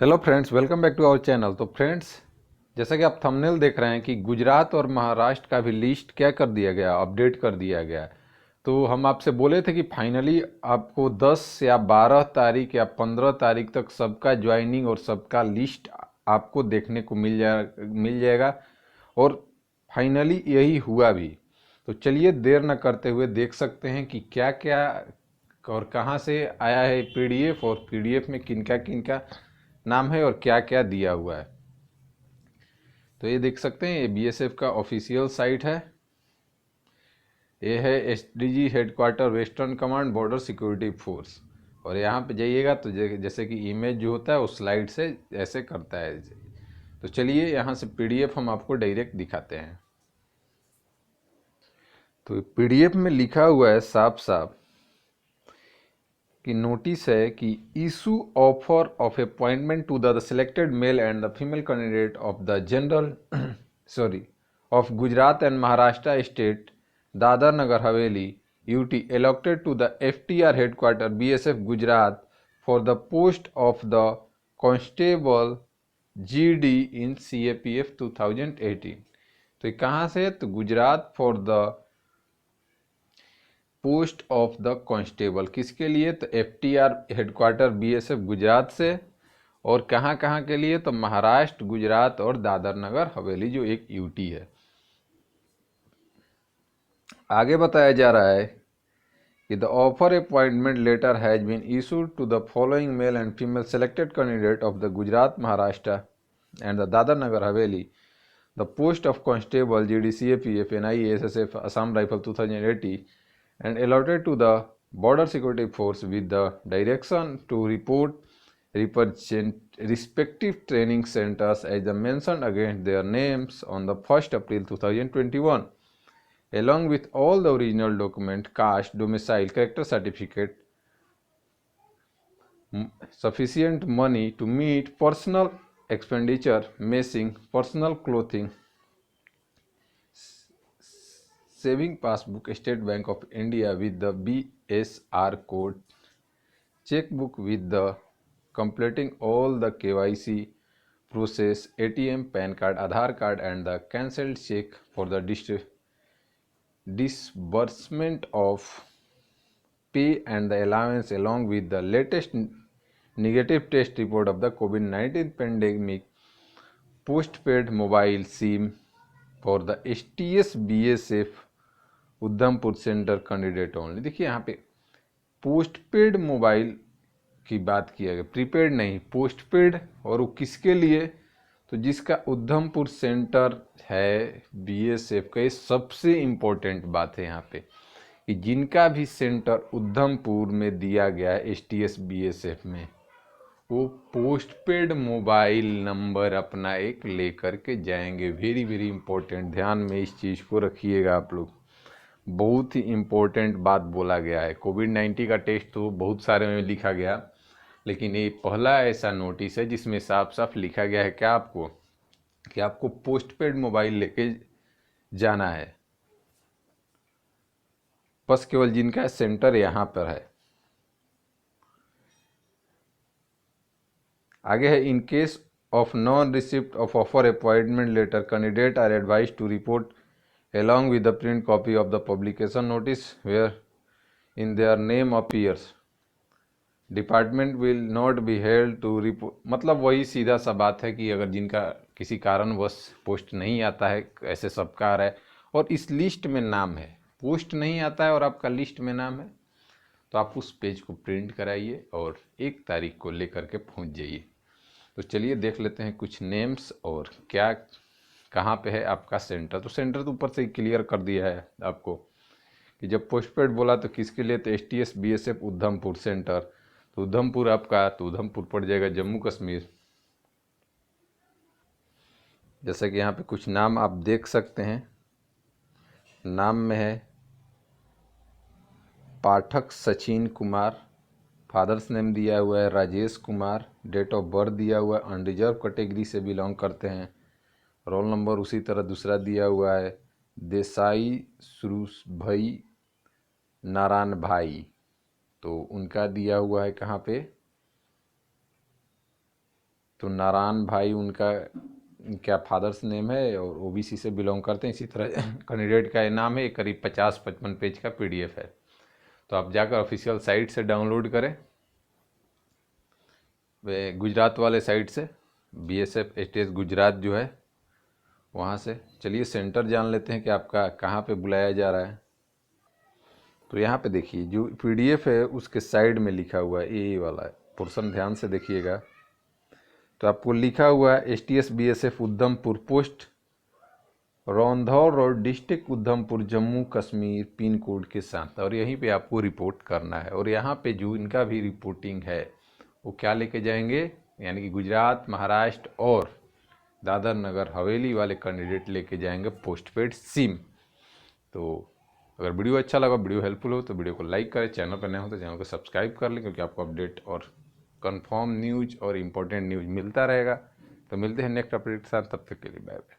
Hello friends, welcome back to our channel. तो friends, जैसा कि आप थंबनेल देख रहे हैं कि गुजरात और महाराष्ट्र का भी लिस्ट क्या कर दिया गया, अपडेट कर दिया गया। तो हम आपसे बोले थे कि फाइनली आपको 10 या 12 तारीख या 15 तारीख तक सबका ज्वाइनिंग और सबका लिस्ट आपको देखने को मिल जाएगा। और फाइनली यही हुआ भी। तो चलिए देर न करते हुए देख सकते हैं कि क्या क्या और कहाँ से आया है पीडीएफ, और पीडीएफ में किनका किनका नाम है और क्या क्या दिया हुआ है। तो ये देख सकते हैं, ये बीएसएफ का ऑफिशियल साइट है। ये है SDG headquarter western command border security force. और यहाँ पे जाइएगा तो जैसे कि इमेज जो होता है उस स्लाइड से ऐसे करता है। तो चलिए यहाँ से पीडीएफ हम आपको डायरेक्ट दिखाते हैं। तो पीडीएफ में लिखा हुआ है साफ साफ कि नोटिस है कि issue offer of appointment to the selected male and the female candidate of the general sorry of Gujarat and Maharashtra state Dadra Nagar Haveli UT elected to the FTR headquarter BSF Gujarat for the post of the constable GD in CAPF 2018। तो ये कहाँ से है? तो Gujarat for the post of the constable किसके लिए? तो FTR headquarter BSF Gujarat से। और कहाँ कहाँ के लिए? तो महाराष्ट्र, गुजरात और दादर नगर हवेली जो एक यूटी है। आगे बताया जा रहा है कि the offer appointment letter has been issued to the following male and female selected candidate of the Gujarat Maharashtra and the Dadra Nagar Haveli the post of constable GDCAPF NISSF Assam Rifle 2080 and allotted to the border security force with the direction to report represent respective training centers as the mentioned against their names on the 1st April 2021 along with all the original document, caste, domicile, character certificate, sufficient money to meet personal expenditure, messing, personal clothing, saving passbook, State Bank of India with the BSR code, checkbook with the completing all the KYC process, ATM, PAN card, Aadhaar card and the cancelled check for the disbursement of pay and the allowance along with the latest negative test report of the COVID-19 pandemic, postpaid mobile SIM for the STS BSF Udhampur centre candidate only. देखिए यहाँ पे postpaid mobile की बात किया गया, prepaid नहीं, postpaid. और वो किसके लिए? तो जिसका उधमपुर सेंटर है बीएसएफ का। ये सबसे इम्पोर्टेंट बात है यहाँ पे कि जिनका भी सेंटर उधमपुर में दिया गया है एसटीएस बीएसएफ में, वो पोस्टपेड मोबाइल नंबर अपना एक लेकर के जाएंगे। वेरी वेरी इंपॉर्टेंट, ध्यान में इस चीज़ को रखिएगा आप लोग। बहुत ही इम्पोर्टेंट बात बोला गया है। कोविड-19 का टेस्ट तो बहुत सारे में लिखा गया, लेकिन ये पहला ऐसा नोटिस है जिसमें साफ साफ लिखा गया है क्या आपको, कि आपको पोस्टपेड मोबाइल लेके जाना है, बस केवल जिनका सेंटर यहाँ पर है। आगे है, in case of non receipt of offer appointment letter candidate are advise to report along with the print copy of the publication notice where in their name appears department will not be held to report. मतलब वही सीधा सा बात है कि अगर जिनका किसी कारणवश पोस्ट नहीं आता है, ऐसे सबका आ रहा है और इस लिस्ट में नाम है, पोस्ट नहीं आता है और आपका लिस्ट में नाम है, तो आप उस पेज को प्रिंट कराइए और 1 तारीख को लेकर के पहुंच जाइए। तो चलिए देख लेते हैं कुछ नेम्स और क्या कहाँ पे है आपका सेंटर। तो सेंटर तो ऊपर से ही क्लियर कर दिया है आपको कि जब पोस्टपेड बोला तो किसके लिए? तो एसटीएस बीएसएफ उधमपुर सेंटर। तो उधमपुर आपका, तो उधमपुर पड़ जाएगा जम्मू कश्मीर। जैसे कि यहाँ पे कुछ नाम आप देख सकते हैं। नाम में है पाठक सचिन कुमार, फादर्स नेम दिया हुआ है Rajesh Kumar, date of birth दिया हुआ है अनरिजर्व कैटेगरी से बिलोंग करते हैं। रोल नंबर उसी तरह दूसरा दिया हुआ है देसाई सुरूस भाई नारायण भाई, तो उनका दिया हुआ है कहाँ पे? तो नारायण भाई उनका क्या फादर्स नेम है और ओबीसी से बिलोंग करते हैं। इसी तरह कैंडिडेट का नाम है, करीब 50-55 पेज का पीडीएफ है। तो आप जाकर ऑफिशियल साइट से डाउनलोड करें, वे गुजरात वाले साइट से, बीएसएफ एटीएस गुजरात जो है वहाँ से। चलिए सेंटर जान लेते हैं कि आपका कहाँ पे बुलाया जा रहा है। तो यहाँ पे देखिए जो पीडीएफ है उसके साइड में लिखा हुआ है, ये वाला पोर्शन ध्यान से देखिएगा। तो आपको लिखा हुआ है एसटीएस बीएसएफ उधमपुर पोस्ट रौंधौर और district Udhampur Jammu Kashmir pin code के साथ, और यहीं पे आपको रिपोर्ट करना है। और यहाँ पे जो इनका भी रिपोर्टिंग है वो क्या लेके जाएंगे, यानी कि गुजरात, महाराष्ट्र और दादर नगर हवेली वाले कैंडिडेट लेके जाएंगे पोस्टपेड सिम। तो अगर वीडियो अच्छा लगा, वीडियो हेल्पफुल हो तो वीडियो को लाइक करें, चैनल पर नए हो तो चैनल को सब्सक्राइब कर लें, क्योंकि आपको अपडेट और कंफर्म न्यूज़ और इम्पोर्टेंट न्यूज़ मिलता रहेगा। तो मिलते हैं नेक्स्ट अपडेट के साथ, तब तक के लिए बाय बाय।